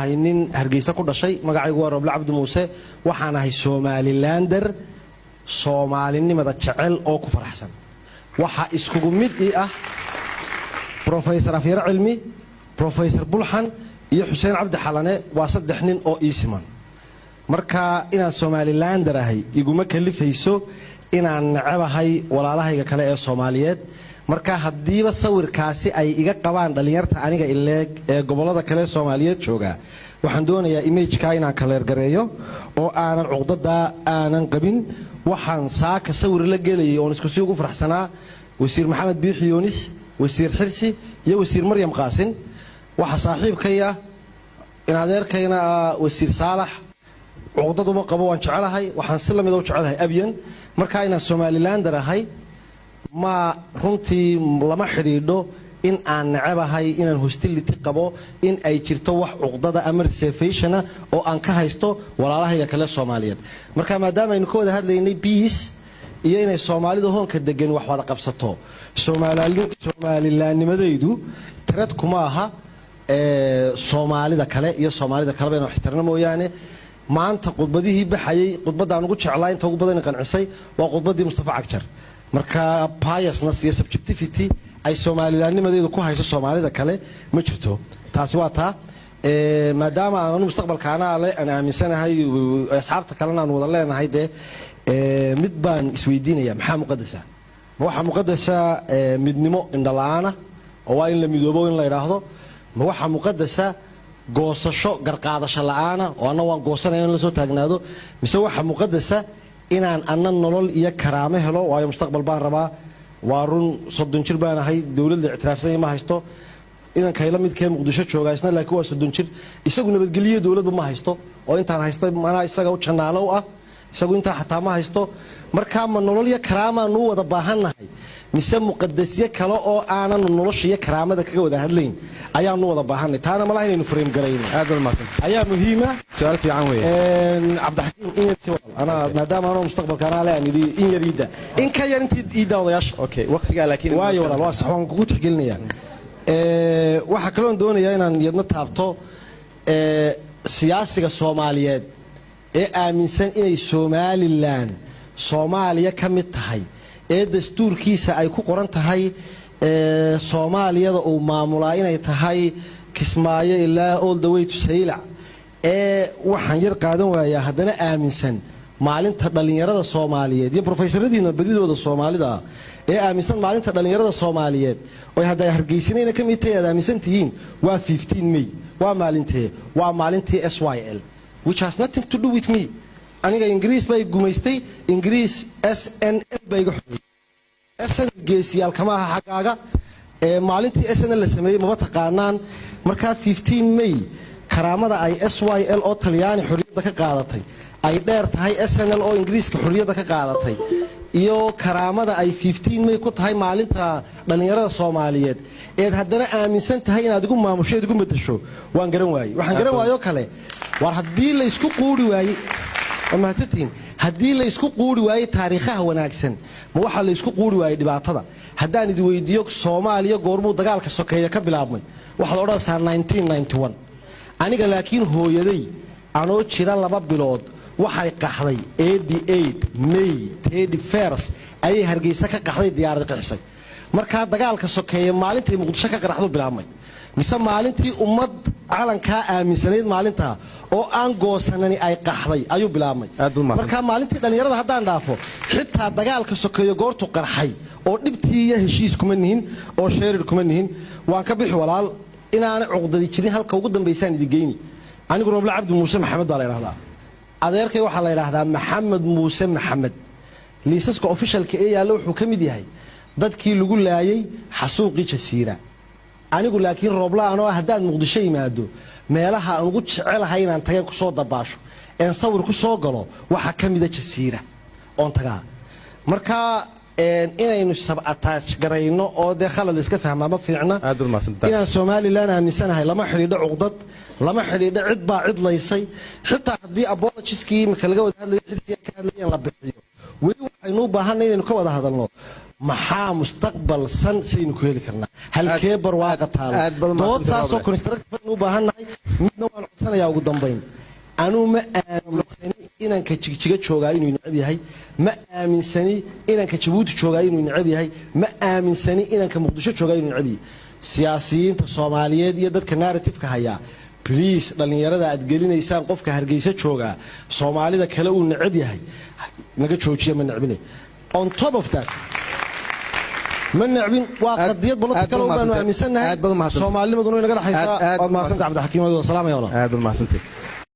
nin hargeysa ku dhashay magacaygu waa Roble Cabdi Muuse waxaan ahay Somalilander Soomaalinimada jecel oo ku faraxsan waxa iskugu mid ah Professor Afyar Cilmi Professor Bulxan iyo Xuseen Cabdi Xalane waa saddex nin oo iisiman marka inaan Somalilander ahay iguma kalifayso inaan nacabahay walaalahayga kale ee Soomaaliyeed marka hadiiba sawirkaasi ay iga qabaan dhalinyarta aniga ileeg ee gobolada kale Soomaaliyeed jooga waxaan doonayaa image-ka inaan kaleer gareeyo oo aanan cuqdada aanan qabin waxaan saaka sawir la gelay oo isku sii ugu faraxsanaa wasiir Maxamed Biixi Yunis wasiir Xirsi iyo wasiir Maryam Qaasin waxa saaxiibkaya in adeerkayna wasiir Saalax cuqdadu ma qabo waan jecelahay waxaan si lamid ah u jecelahay abyan marka inaan Somalilander ahay ma runtii lama xiriidho in aan nacabahay inaan hostility qabo in ay jirto wax cuqdada ama reservation oo aan ka haysto walaalahayga kale Soomaaliyeed marka maadaama aynu ka wada hadlaynay peace iyo inay Soomaalidu hoonka degan wax wada qabsato Somalilandnimadaydu tirad kuma aha Soomaalida kale iyo Soomaalida kale baan ixtiraam mooyaane maanta qodbadihii baxayay qodbadaan ugu jeclaa inta ugu badan qancisay waa qodbadii Mustafa Cagjar marka biasness iyo subjectivity ay Somalilandnimadeedu ku hayso Soomaalida kale ma jirto taasi waa taa maadaama aan mustaqbalkaana aan aaminsanahay asxaabta kalena aan wada leenahay mid baan isweydiinaya maxaa muqaddasa ma waxa muqaddasa midnimo indhalaana oo waa in la midoobo in la yiraahdo ma waxa muqaddasa goosasho garqaadasho la'aana oo ana waan goosanay in la soo taagnaado mise waxa muqaddasa inaan anna nolol iyo karaamo helo waayo mustaqbal baan rabaa waa run 30 jir baan ahay dawladda ictiraafsan ma haysto idan kayla midkee Muqdisho jooga isna laakiin waa 30 jir isagu nabadgeliyo dawladdu ma haysto oo intaan haysto mana isaga u janaalo ah isagu inta xataa ma haysto marka ma nolol iyo karaamo aanu wada baahanahay mise muqaddasiye kale oo aanan noloshiyo karaamada kaga wada hadlayn ayaanu wada baahanay taana ma lahayn inuu frame gareyno aad u maasan ayaa muhiima su'aal fiican weeye Cabdixakiim ana maadaama aanu mustaqbalkaana leenahay in yarida in ka yar intii ii daawadayaasha okay waqtiga laakiin waayo walaal waa sax waan kugu tixgelinayaa waxa kale oo doonayaa inaan yadna taabto siyaasiga Soomaaliyeed ee aaminsan inay Somaliland Soomaaliya ka mid tahay ee dastuurkiisa ay ku qoran tahay Soomaaliyada oo maamulaa inay tahay Kismaayo ilaa all the way to Saylac waxaan yar qaadan waayaa haddana aaminsan maalinta dhalinyarada Soomaaliyeed iyo professoradiina badidooda Soomaalida ee aaminsan maalinta dhalinyarada Soomaaliyeed oo hadda hargeysanayna ka mid tahay aaminsan tihiin waa 15 May waa maalintii SYL which has nothing to do with me aniga Ingiriis bay gumaystay Ingiriis SNL bay xoogay SN geesiyaal kama aha xaqaaga maalintii SNL la sameeyay ma taqaanaan marka 15 May karaamada ay SYL oo Talyaani xorriyadda ka qaadatay ay dheer tahay SNL oo Ingiriiska xorriyadda ka qaadatay iyo karaamada ay 15 May ku tahay maalinta dhalinyarada Soomaaliyeed ee haddana aaminsan tahay inaad ugu maamusho ugu madasho waan garan waayay waxaan garan waayo kale war haddii la isku quuri waayay ama hasatiin haddii la isku quuri waayay taariikhaha wanaagsan ma waxa la isku quuri waayay dhibaatada haddaan idin weydiiyo Soomaaliya goormuu dagaalka sokeeye ka bilaabmay waxaad odhanaysaa 1991 aniga laakiin hooyaday anoo jira 2 bilood waxay qaxday 88 May 31st ayay Hargeysa ka qaxday diyaarad qixisay marka dagaalka sokeeye maalintii Muqdisho ka qaraxdo bilaabmay mise maalintii ummad calanka aaminsanayd maalinta oo aan goosanani ay qaxday ayuu bilaabmay marka maalintii dhalinyarada haddaan dhaafo xitaa dagaalka sokeeye goortu qarxay oo dhibtii iyo heshiis kuma nihin oo sheerir kuma nihin waan ka bixi walaal inaan cuqdadi jirin halka ugu dambeysaan idin geeyni anigu Roble Cabdi Muuse Maxamed baa la yiraahdaa adeerkay waxa la yiraahdaa Maxamed Muuse Maxamed liisaska officialka ee yaalo wuxuu ka mid yahay dadkii lagu laayay xasuuqii Jasiira anigu laakiin Roble anoo haddaan Muqdisho yimaado meelaha aan ugu jecelahay inaan tagan ku soo dabaasho een sawir ku soo galo waxa ka mid ah Jasiira oon tagaa marka inaynu sab attach garayno oo khalad iska fahmaa ma fiicna inaan Somaliland aaminsanahay lama xiriidho cuqdad lama xiriidho cid baa cid laysay xitaa haddii apologies-kii marka laga wada hadlayo xisbiga ka hadlayeen la bixiyo weli waxaynu u baahanay inaynu ka wada hadalno maxaa mustaqbal san saynu ku heli karnaa halkee barwaaqa taalo dood saasoo constructive u baahannahay midna waan codsanayaa ugu dambayn anuu ma aaminsani inanka jigjiga joogaa inuu necab yahay ma aaminsani inanka jabuuti joogaa inuu necab yahay ma aaminsani inanka muqdisho joogaa inuu necab yahay siyaasiyiinta Soomaaliyeed iyo dadka narrative-ka haya please dhalinyarada aad gelinaysaan qofka hargeysa joogaa Soomaalida kale uu necab yahay naga joojiya ma necbine on top of that ما نعبين وقضيات بلطة كلام بأنه أمسنا سومالي مدنون نقدر حيسا ما سنت عبد الحكيم والسلام يا الله.